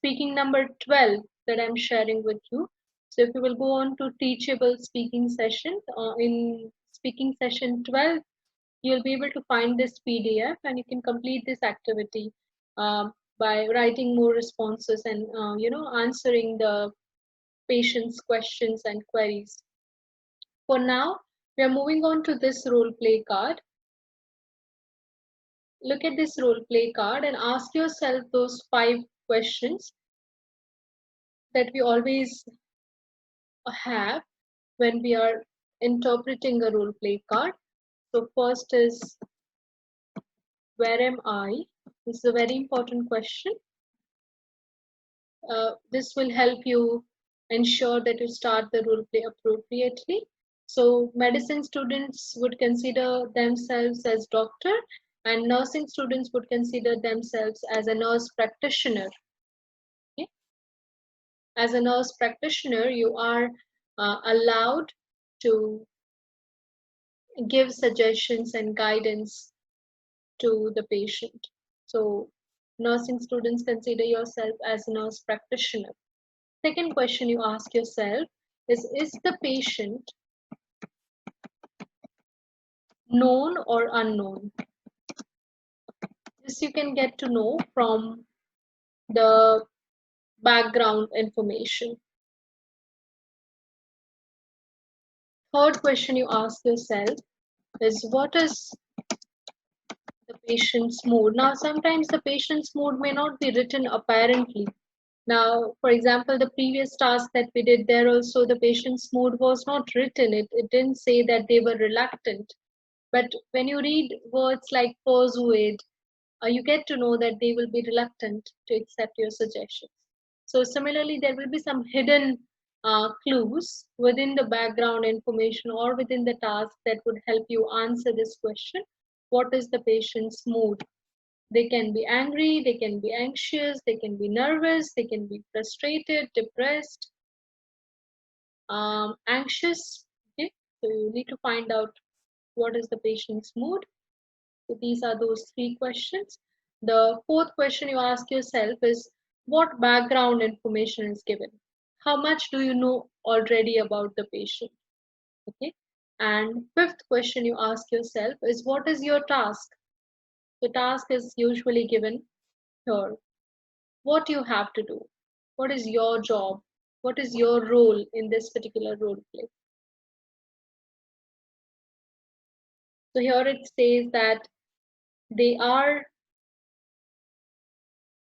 speaking number 12 that I'm sharing with you. So if you will go on to teachable speaking session, in speaking session 12, you'll be able to find this PDF and you can complete this activity by writing more responses and answering the patient's questions and queries. For now, we are moving on to this role play card. Look at this role play card and ask yourself those 5 questions that we always have when we are interpreting a role play card. So first is, where am I? This is a very important question. This will help you ensure that you start the role play appropriately. So medicine students would consider themselves as doctor, and nursing students would consider themselves as a nurse practitioner. Okay? As a nurse practitioner, you are allowed to give suggestions and guidance to the patient. So nursing students, consider yourself as a nurse practitioner. Second question you ask yourself is the patient known or unknown? This you can get to know from the background information. Third question you ask yourself is, what is the patient's mood? Now, sometimes the patient's mood may not be written apparently. Now, for example, the previous task that we did there also, the patient's mood was not written. It didn't say that they were reluctant. But when you read words like persuade, you get to know that they will be reluctant to accept your suggestions. So similarly, there will be some hidden clues within the background information or within the task that would help you answer this question. What is the patient's mood? They can be angry, they can be anxious, they can be nervous, they can be frustrated, depressed, anxious. Okay, so you need to find out what is the patient's mood. So these are those 3 questions. The fourth question you ask yourself is, what background information is given? How much do you know already about the patient? Okay. And fifth question you ask yourself is, what is your task? The task is usually given here. What you have to do? What is your job? What is your role in this particular role play? So here it says that they are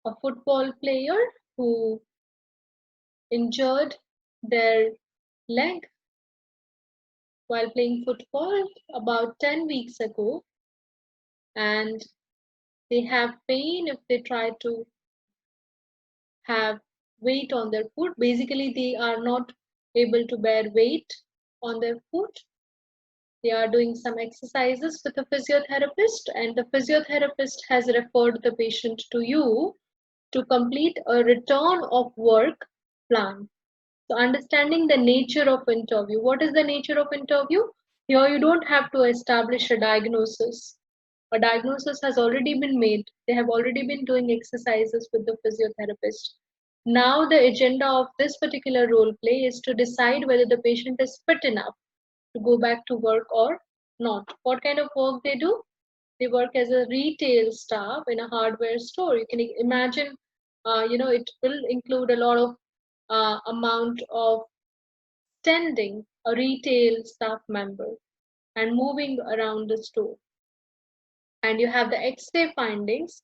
a football player who injured their leg while playing football about 10 weeks ago, and they have pain if they try to have weight on their foot. Basically, they are not able to bear weight on their foot. They are doing some exercises with a physiotherapist, and the physiotherapist has referred the patient to you to complete a return of work plan. So understanding the nature of interview. What is the nature of interview? Here you don't have to establish a diagnosis. A diagnosis has already been made. They have already been doing exercises with the physiotherapist. Now the agenda of this particular role play is to decide whether the patient is fit enough to go back to work or not. What kind of work they do? They work as a retail staff in a hardware store. You can imagine, it will include a lot of amount of tending a retail staff member and moving around the store. And you have the X-ray findings,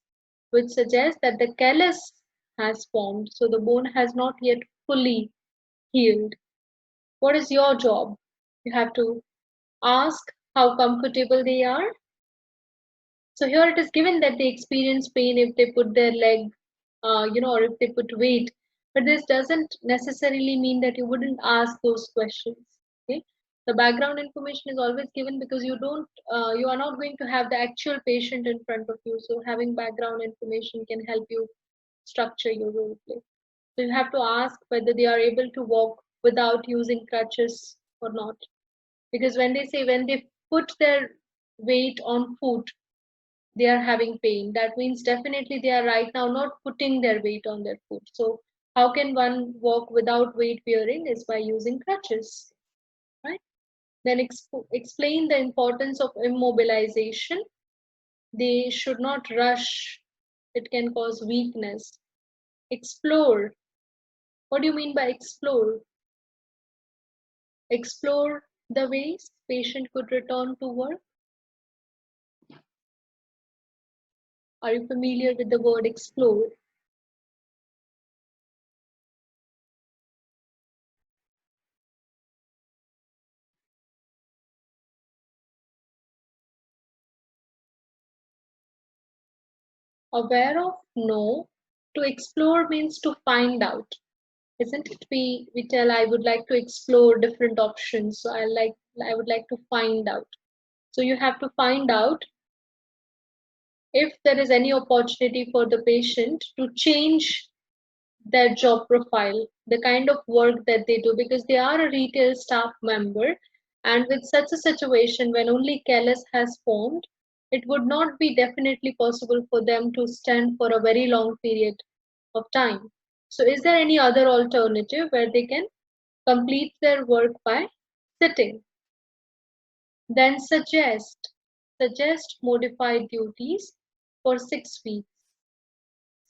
which suggest that the callus has formed, so the bone has not yet fully healed. What is your job? You have to ask how comfortable they are. So here it is given that they experience pain if they put their leg, or if they put weight. But this doesn't necessarily mean that you wouldn't ask those questions. Okay, the background information is always given because you are not going to have the actual patient in front of you. So having background information can help you structure your role play. So you have to ask whether they are able to walk without using crutches or not. Because when they put their weight on foot, they are having pain. That means definitely they are right now not putting their weight on their foot. So how can one walk without weight bearing? Is by using crutches, right? Then explain the importance of immobilization. They should not rush. It can cause weakness. Explore. What do you mean by explore? Explore the ways patient could return to work. Are you familiar with the word explore? Aware of? No. To explore means to find out, isn't it? We tell I would like to explore different options. So I would like to find out. So you have to find out if there is any opportunity for the patient to change their job profile, the kind of work that they do, because they are a retail staff member. And with such a situation, when only careless has formed, it would not be definitely possible for them to stand for a very long period of time. So, is there any other alternative where they can complete their work by sitting? Then suggest modified duties for 6 weeks.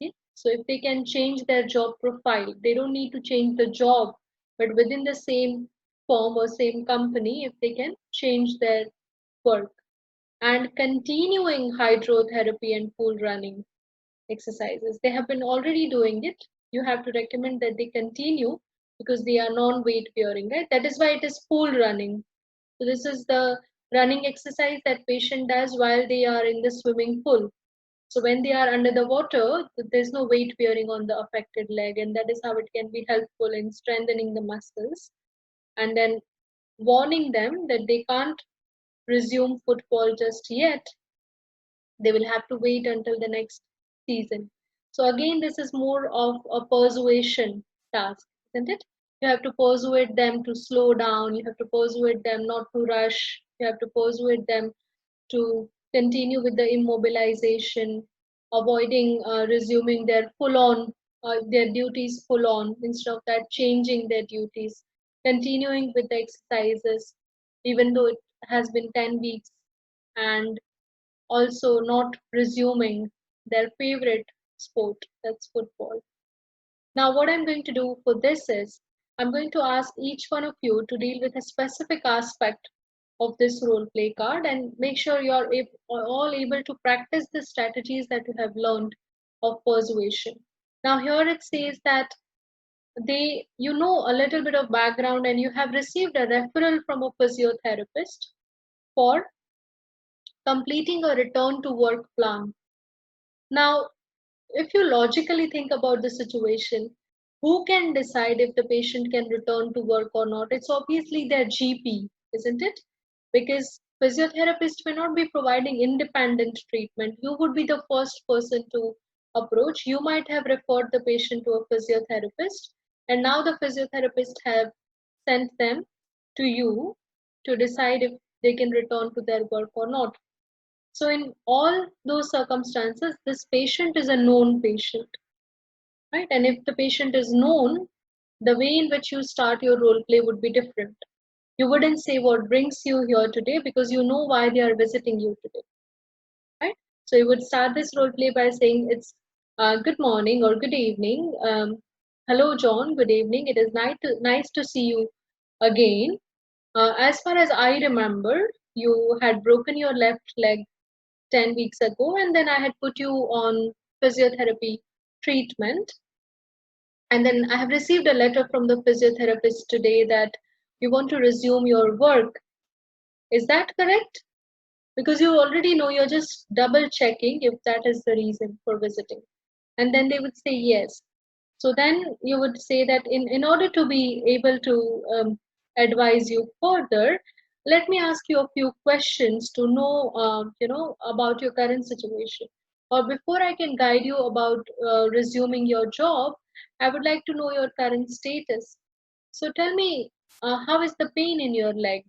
See? So if they can change their job profile, they don't need to change the job, but within the same firm or same company, if they can change their work. And continuing hydrotherapy and pool running exercises. They have been already doing it. You have to recommend that they continue because they are non-weight bearing, right? That is why it is pool running. So this is the running exercise that patient does while they are in the swimming pool. So when they are under the water, there's no weight bearing on the affected leg, and that is how it can be helpful in strengthening the muscles. And then warning them that they can't resume football just yet. They will have to wait until the next season. So again, this is more of a persuasion task, isn't it? You have to persuade them to slow down. You have to persuade them not to rush. You have to persuade them to continue with the immobilization, avoiding resuming their full on their duties full on, instead of that changing their duties, continuing with the exercises even though it has been 10 weeks, and also not resuming their favorite sport, that's football. Now, what I'm going to do for this is I'm going to ask each one of you to deal with a specific aspect of this role play card and make sure you're all able to practice the strategies that you have learned of persuasion. Now, here it says that you know a little bit of background and you have received a referral from a physiotherapist for completing a return to work plan. Now, if you logically think about the situation, who can decide if the patient can return to work or not? It's obviously their GP, isn't it? Because physiotherapists may not be providing independent treatment. You would be the first person to approach. You might have referred the patient to a physiotherapist, and now the physiotherapist have sent them to you to decide if they can return to their work or not. So, in all those circumstances, this patient is a known patient, right? And if the patient is known, the way in which you start your role play would be different. You wouldn't say what brings you here today because you know why they are visiting you today, right? So, you would start this role play by saying it's good morning or good evening. Hello, John. Good evening. It is nice to see you again. As far as I remember, you had broken your left leg 10 weeks ago, and then I had put you on physiotherapy treatment. And then I have received a letter from the physiotherapist today that you want to resume your work. Is that correct? Because you already know, you're just double checking if that is the reason for visiting. And then they would say yes. So then you would say that in order to be able to advise you further, let me ask you a few questions to know, about your current situation. Or before I can guide you about resuming your job, I would like to know your current status. So tell me, how is the pain in your leg?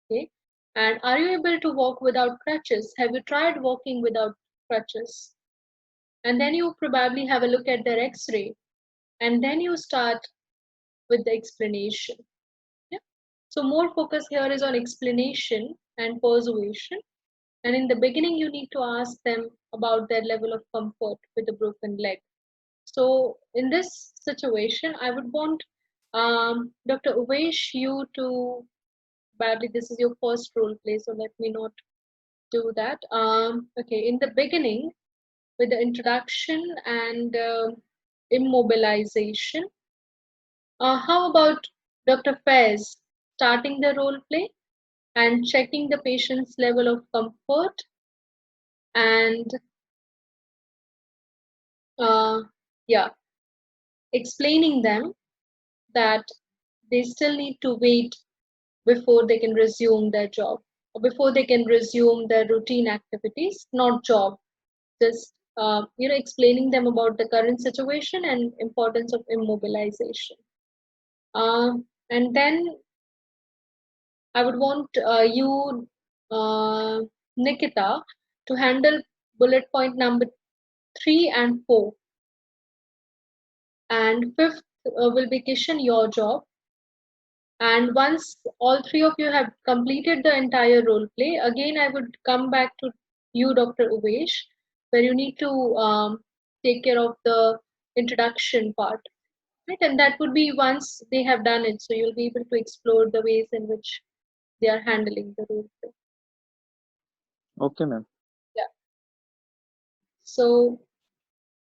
Okay, and are you able to walk without crutches? Have you tried walking without crutches. And then you probably have a look at their x-ray, and then you start with the explanation. Yeah. So more focus here is on explanation and persuasion. And in the beginning, you need to ask them about their level of comfort with a broken leg. So in this situation, I would want Dr. Uvesh you to, badly, this is your first role play, so let me not do that. Okay, in the beginning, with the introduction and immobilization, how about Dr. Faiz starting the role play and checking the patient's level of comfort and uh, yeah, explaining them that they still need to wait before they can resume their job or before they can resume their routine activities, not job, just explaining them about the current situation and importance of immobilization. uh, and then I would want you, uh, Nikita, to handle bullet point number 3 and 4, and fifth will be Kishan, your job. And once all three of you have completed the entire role play, again I would come back to you, Dr. Uvesh, where you need to take care of the introduction part, right? And that would be once they have done it, so you'll be able to explore the ways in which they are handling the role play. Okay, ma'am. Yeah. So